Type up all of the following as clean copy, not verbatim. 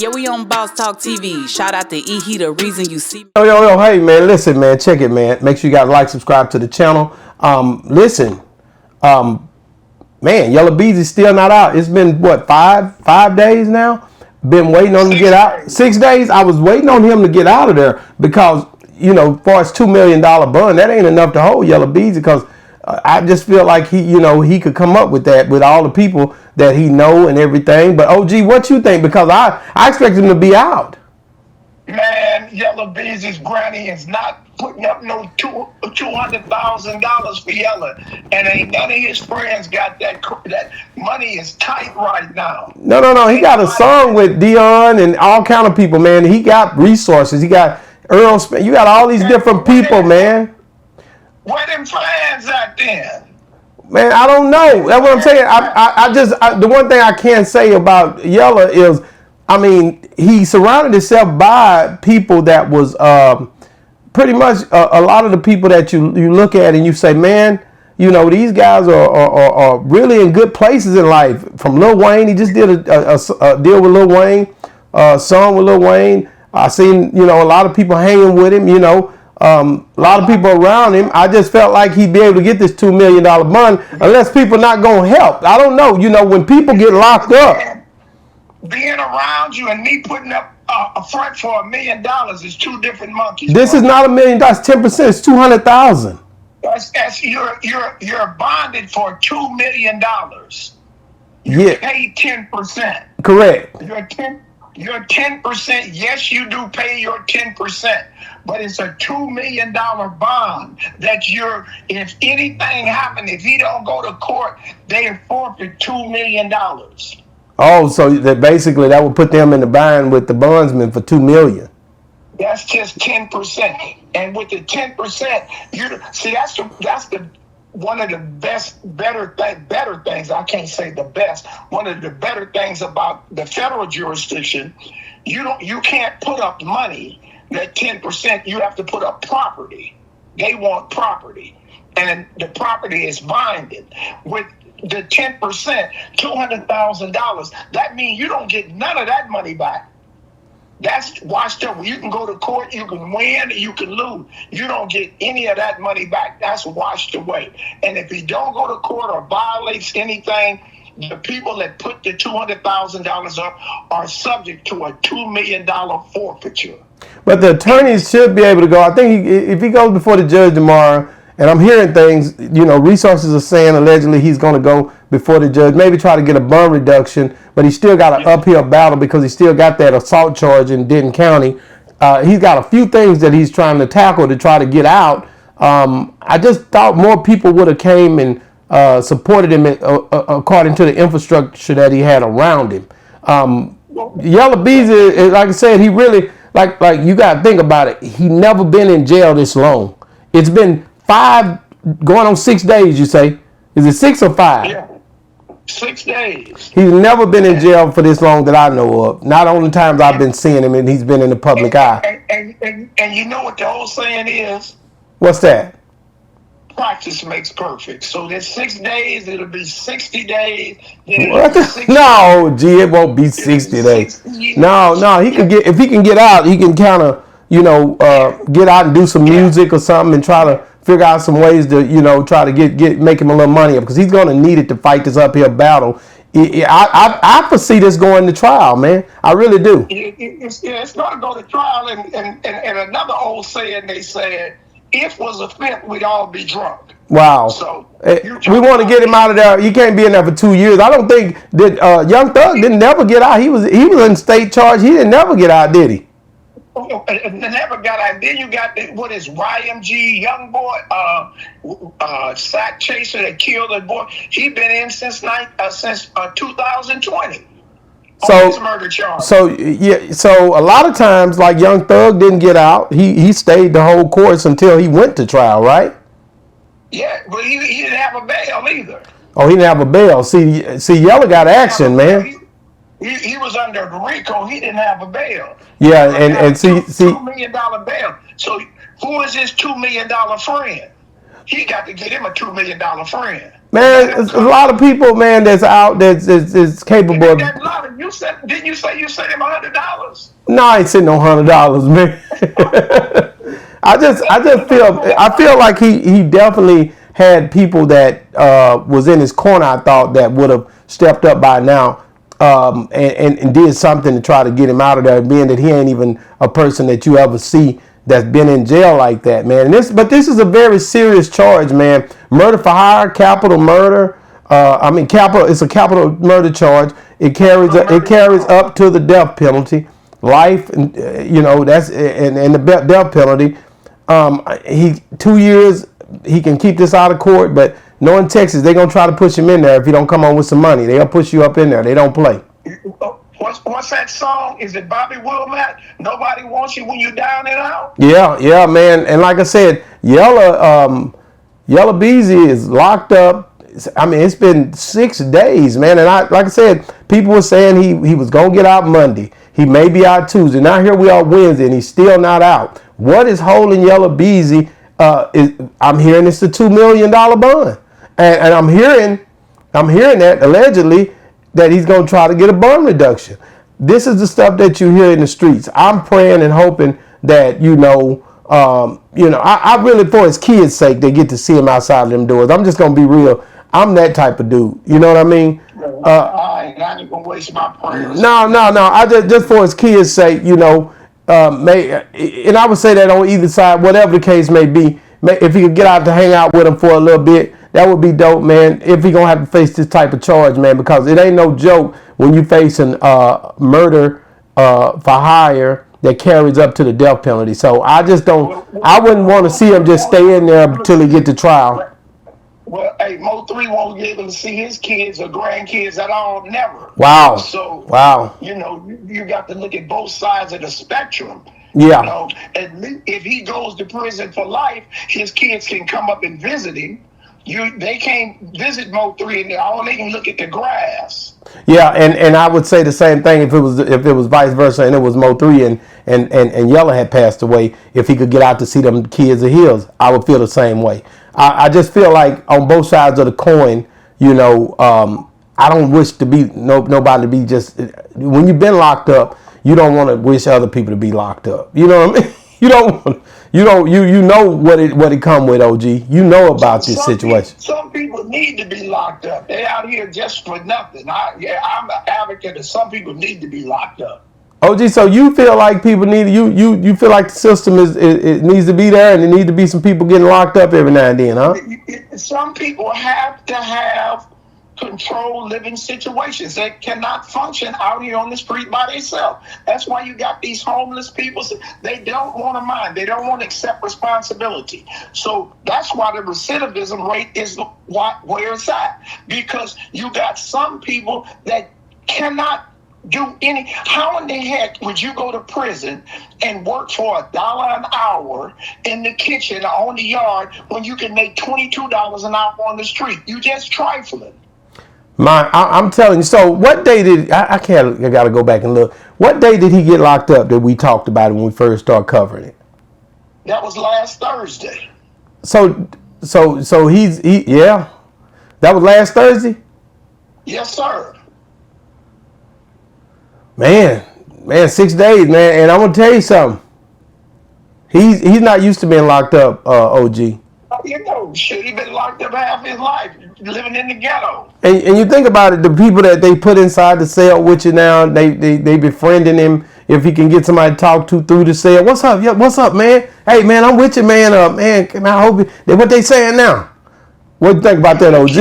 Yeah, we on Boss Talk TV. Shout out to E. He the reason you see me. Yo, hey man, listen man, check it man. Make sure you guys like, subscribe to the channel. Listen, man, Yella Beezy's still not out. It's been what, five days now? Been waiting on him to get out. 6 days. I was waiting on him to get out of there because, you know, as far as $2 million bond, that ain't enough to hold Yella Beezy because I just feel like he could come up with that with all the people that he know and everything. But OG, what you think? Because I expect him to be out. Man, Yella Beezy's granny is not putting up no $200,000 for Yella, and ain't none of his friends got that. That money is tight right now. No. He got a song with Dion and all kind of people, man. He got resources. He got Earl Smith. You got all these different people, man. Where them fans at then? Man, I don't know. That's what I'm saying. The one thing I can say about Yella is, I mean, he surrounded himself by people that was pretty much a lot of the people that you look at and you say, man, you know, these guys are really in good places in life. From Lil Wayne, he just did a deal with Lil Wayne, song with Lil Wayne. I seen, you know, a lot of people hanging with him, you know. A lot of people around him. I just felt like he'd be able to get this $2 million bond unless people not gonna help. I don't know. You know, when people get locked up, being around you and me putting up a front for $1 million is two different monkeys. This is not $1 million. 10%. It's 200,000. That's you're bonded for $2 million. You pay 10%. Correct. You're 10%. Yes, you do pay your 10%, but it's a $2 million bond that if anything happened, if he don't go to court, they forfeit $2 million. Oh, so that basically that would put them in the bind with the bondsman for $2 million. That's just 10%, and with the 10%, that's the one of the better things. I can't say the best. One of the better things about the federal jurisdiction, you can't put up money. That 10%, you have to put up property. They want property, and the property is binded with the 10%, $200,000. That means you don't get none of that money back. That's washed up. You can go to court, you can win, you can lose. You don't get any of that money back. That's washed away. And if you don't go to court or violates anything, the people that put the $200,000 up are subject to a $2 million forfeiture. But the attorneys should be able to go. I think if he goes before the judge tomorrow, and I'm hearing things, you know, resources are saying allegedly he's going to go before the judge, maybe try to get a bond reduction, but he still got an uphill battle because he still got that assault charge in Denton County. He's got a few things that he's trying to tackle to try to get out. I just thought more people would have came and supported him according to the infrastructure that he had around him. Yella Beezy, like I said, he really, like you got to think about it. He never been in jail this long. It's been 5 going on 6 days, you say? Is it 6 or 5? Yeah, 6 days. He's never been in jail for this long that I know of. Not on the times I've been seeing him and he's been in the public eye. And you know what the whole saying is? What's that? Practice makes perfect. So there's 6 days, it'll be 60 days. No, G, it won't be 60 days. No, he can get, if he can get out, he can kind of, you know, get out and do some music or something and try to figure out some ways to, you know, try to make him a little money up because he's going to need it to fight this uphill battle. I foresee this going to trial, man. I really do. It's going to go to trial. And another old saying, they said, if was a fifth, we'd all be drunk. Wow. So we want to get him out of there. He can't be in there for 2 years. I don't think that Young Thug didn't never get out. He was in state charge. He didn't never get out, did he? Never got out. Then you got what is YMG, young boy, sack chaser that killed a boy. He been in since 2020. So murder charge. So a lot of times, like Young Thug didn't get out. He stayed the whole course until he went to trial, right? Yeah, but he didn't have a bail either. Oh, he didn't have a bail. See, Yella got action, man. He was under RICO. He didn't have a bail. Yeah, and see, $2 million bail. So who is his $2 million friend? He got to get him a $2 million friend. Man, there's a lot of people, man, that's out that's capable of. There's a lot of Didn't you say you sent him $100? No, I ain't sent no $100, man. I feel like he definitely had people that was in his corner. I thought that would have stepped up by now, and did something to try to get him out of there. Being that he ain't even a person that you ever see that's been in jail like that, man. But this is a very serious charge, man. Murder for hire, capital murder. Capital. It's a capital murder charge. It carries up to the death penalty, life, and that's and the death penalty. He 2 years. He can keep this out of court, but knowing Texas, they're gonna try to push him in there if he don't come on with some money. They'll push you up in there. They don't play. What's that song? Is it Bobby Womack? Nobody wants you when you're down and out. Yeah, man. And like I said, Yella Beezy is locked up. I mean, it's been 6 days, man. And like I said, people were saying he was gonna get out Monday. He may be out Tuesday. Now here we are Wednesday, and he's still not out. What is holding Yella Beezy? I'm hearing it's the $2 million bond, and I'm hearing that allegedly that he's gonna try to get a bond reduction. This is the stuff that you hear in the streets. I'm praying and hoping that I really, for his kids' sake, they get to see him outside of them doors. I'm just gonna be real. I'm that type of dude. You know what I mean? I ain't gonna waste my prayers. No. I just for his kids' sake, and I would say that on either side, whatever the case may be, if he could get out to hang out with him for a little bit, that would be dope, man. If he gonna have to face this type of charge, man, because it ain't no joke when you facing murder for hire that carries up to the death penalty. So I wouldn't want to see him just stay in there until he get to trial. Well, hey, Mo3 won't be able to see his kids or grandkids at all, never. Wow. So, you got to look at both sides of the spectrum. Yeah. And if he goes to prison for life, his kids can come up and visit him. They can't visit Mo3 and all they can look at the grass. Yeah, and I would say the same thing if it was vice versa and it was Mo3 and Yella had passed away. If he could get out to see them kids of his, I would feel the same way. I just feel like on both sides of the coin, I don't wish to be nobody to be just when you've been locked up, you don't want to wish other people to be locked up. You know what I mean? You know what it come with, OG. You know about this situation. Some people need to be locked up. They out here just for nothing. I'm an advocate that some people need to be locked up. OG, so you feel like people need you feel like the system it needs to be there and there need to be some people getting locked up every now and then, huh? Some people have to have controlled living situations. They cannot function out here on the street by themselves. That's why you got these homeless people. They don't want to mind. They don't want to accept responsibility. So that's why the recidivism rate is where it's at. Because you got some people that cannot do any. How in the heck would you go to prison and work for $1 an hour in the kitchen or on the yard when you can make $22 an hour on the street? You just trifling. I'm telling you. So what day did I got to go back and look. What day did he get locked up that we talked about it when we first started covering it? That was last Thursday. So yeah. That was last Thursday? Yes, sir. Man, 6 days, man. And I'm gonna tell you something. He's not used to being locked up, OG. Shit, he been locked up half his life, living in the ghetto. And you think about it, the people that they put inside the cell with you now, they befriending him. If he can get somebody to talk to through the cell, what's up? Yeah, what's up, man? Hey, man, I'm with you, man. Man, I hope what they saying now. What do you think about that, OG?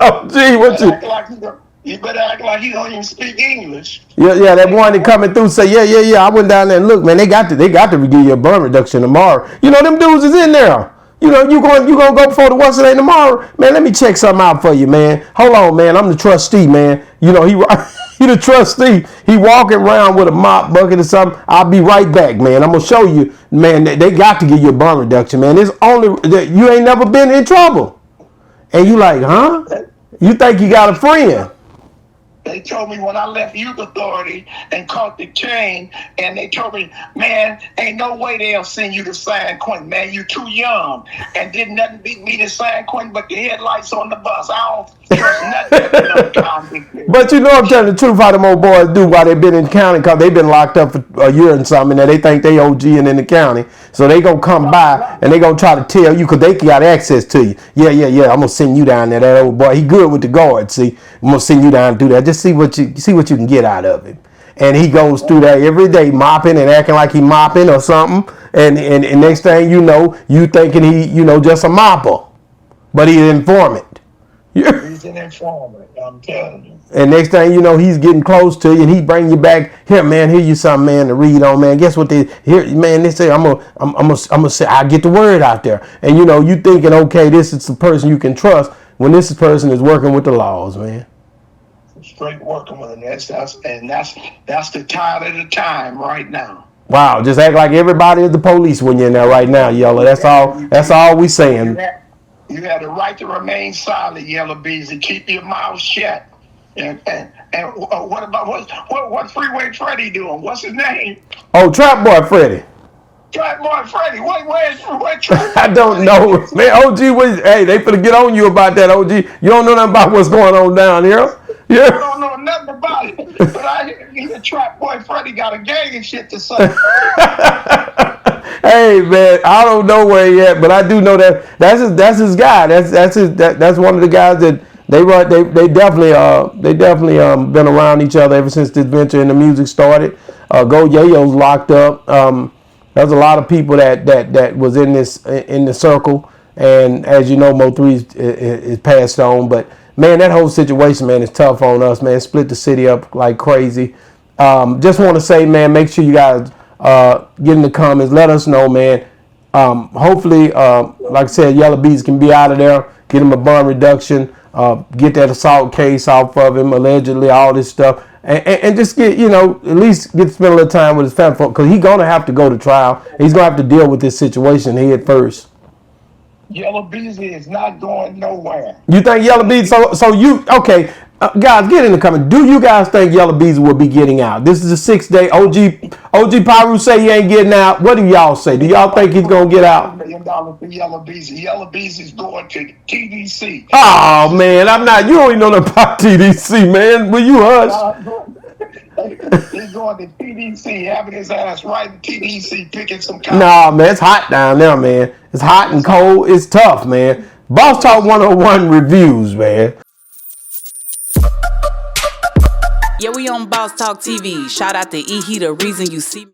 OG, what you? You better act like he don't even speak English. Yeah, that one that coming through say, yeah. I went down there and look, man, they got to give you a burn reduction tomorrow. Them dudes is in there. You gonna go before the what's today tomorrow? Man, let me check something out for you, man. Hold on, man. I'm the trustee, man. He the trustee. He walking around with a mop bucket or something. I'll be right back, man. I'm gonna show you, man. They got to give you a burn reduction, man. It's only that you ain't never been in trouble, and you like, huh? You think you got a friend? They told me when I left youth authority and caught the chain, and they told me, man, ain't no way they'll send you to San Quentin, man. You too young. And did nothing beat me to San Quentin but the headlights on the bus. I don't trust nothing in convicts. But you know I'm telling the truth how them old boys do while they've been in the county, because they've been locked up for a year and something, and they think they OGing in the county. So they gonna come by and they gonna try to tell you, because they got access to you. Yeah, I'm gonna send you down there. That old boy, he good with the guards. See, I'm gonna send you down and do that. Just see what you can get out of him. And he goes through that every day, mopping and acting like he mopping or something. And next thing you know, you thinking he, just a mopper, but he's an informant. He's an informant, I'm telling you. And next thing you know, he's getting close to you, and he bring you back here, man. Here you something, man, to read on, man. Guess what they here, man? They say I'm gonna say I get the word out there, and you thinking, okay, this is the person you can trust when this person is working with the laws, man. Straight working with them. That's the tide of the time right now. Wow, just act like everybody is the police when you're in there right now, Yella. That's all we saying. You had the right to remain silent, Yella Beezy. Keep your mouth shut. And what about what Freeway Freddy doing? What's his name? Oh, Trap Boy Freddy. Trap Boy Freddy. Where's Trap? I don't know, man. OG hey, they finna get on you about that, OG. You don't know nothing about what's going on down here. Yeah. I don't know nothing about it, but I hear Trap Boy Freddy got a gang and shit to say. Hey man, I don't know where he at, but I do know that's his guy. That's one of the guys that they definitely been around each other ever since this venture in the music started. Go Yayo's locked up. There's a lot of people that was in the circle, and as you know, Mo3 is passed on. But man, that whole situation, man, is tough on us, man. Split the city up like crazy. Just want to say, man, make sure you guys get in the comments. Let us know, man. Hopefully, like I said, Yella Beezy can be out of there. Get him a bond reduction. Get that assault case off of him, allegedly, all this stuff. And just get, at least get to spend a little time with his family, because he's going to have to go to trial. He's going to have to deal with this situation head first. Yella Beezy is not going nowhere. You think Yella Beezy, so you, okay, guys, get in the comments. Do you guys think Yella Beezy will be getting out? This is a 6-day. OG Pyru say he ain't getting out. What do y'all say? Do y'all think he's going to get out? $1 million for Yella Beezy. Yella Beezy's going to TDC. Oh, man, you don't even know nothing about TDC, man. Will you hush? He's going to TDC, having his ass right in TDC, picking some cotton. Nah, man, it's hot down there, man. It's hot and cold. It's tough, man. Boss Talk 101 reviews, man. Yeah, we on Boss Talk TV. Shout out to E. He the reason you see me.